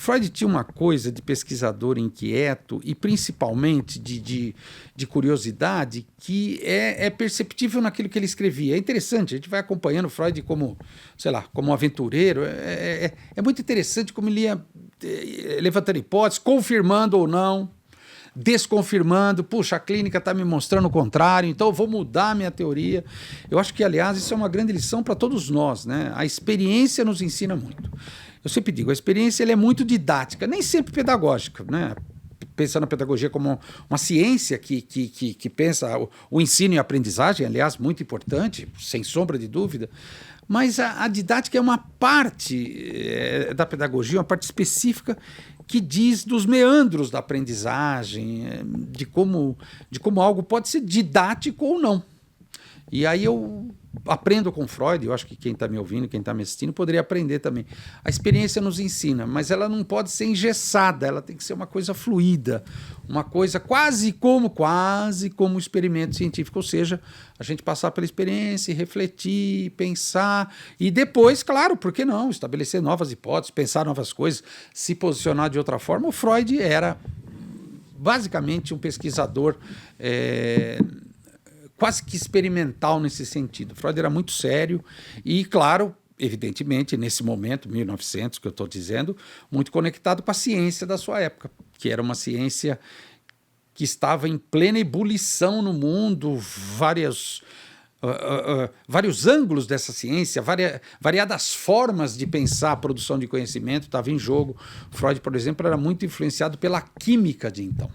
Freud tinha uma coisa de pesquisador inquieto e principalmente de curiosidade que é perceptível naquilo que ele escrevia. É interessante, a gente vai acompanhando Freud como, sei lá, como um aventureiro. É muito interessante como ele ia levantando hipóteses, confirmando ou não, desconfirmando, puxa, a clínica está me mostrando o contrário, então eu vou mudar a minha teoria. Eu acho que, aliás, isso é uma grande lição para todos nós, né? A experiência nos ensina muito. Eu sempre digo, a experiência ela é muito didática, nem sempre pedagógica, né? Pensando na pedagogia como uma ciência que pensa o ensino e a aprendizagem, aliás, muito importante, sem sombra de dúvida, mas a didática é uma parte da pedagogia, uma parte específica que diz dos meandros da aprendizagem, de como algo pode ser didático ou não. E aí eu aprendo com Freud, eu acho que quem está me ouvindo, quem está me assistindo, poderia aprender também. A experiência nos ensina, mas ela não pode ser engessada, ela tem que ser uma coisa fluida, uma coisa quase como um experimento científico, ou seja, a gente passar pela experiência, refletir, pensar, e depois, claro, por que não, estabelecer novas hipóteses, pensar novas coisas, se posicionar de outra forma. O Freud era basicamente um pesquisador quase que experimental nesse sentido. Freud era muito sério e, claro, evidentemente, nesse momento, 1900, que eu estou dizendo, muito conectado com a ciência da sua época, que era uma ciência que estava em plena ebulição no mundo, vários ângulos dessa ciência, variadas formas de pensar a produção de conhecimento estavam em jogo. Freud, por exemplo, era muito influenciado pela química de então.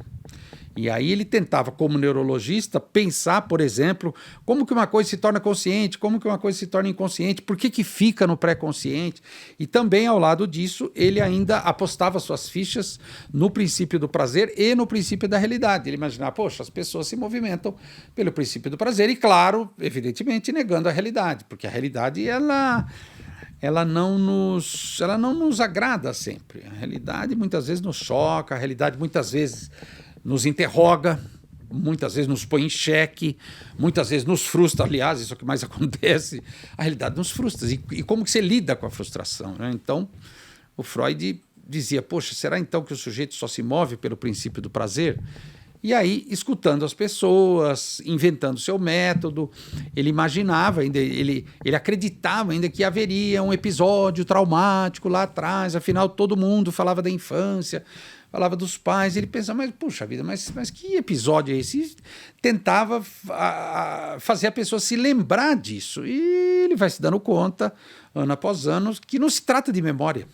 E aí ele tentava, como neurologista, pensar, por exemplo, como que uma coisa se torna consciente, como que uma coisa se torna inconsciente, por que fica no pré-consciente. E também, ao lado disso, ele ainda apostava suas fichas no princípio do prazer e no princípio da realidade. Ele imaginava, poxa, as pessoas se movimentam pelo princípio do prazer e, claro, evidentemente, negando a realidade, porque a realidade, ela não nos agrada sempre. A realidade muitas vezes nos choca, a realidade muitas vezes nos interroga, muitas vezes nos põe em xeque, muitas vezes nos frustra. Aliás, isso é o que mais acontece. A realidade nos frustra. E como que você lida com a frustração, né? Então, o Freud dizia, poxa, será então que o sujeito só se move pelo princípio do prazer? E aí, escutando as pessoas, inventando seu método, ele imaginava, ele acreditava ainda que haveria um episódio traumático lá atrás, afinal todo mundo falava da infância, falava dos pais, ele pensava, mas puxa vida, mas que episódio é esse? E tentava fazer a pessoa se lembrar disso, e ele vai se dando conta, ano após ano, que não se trata de memória.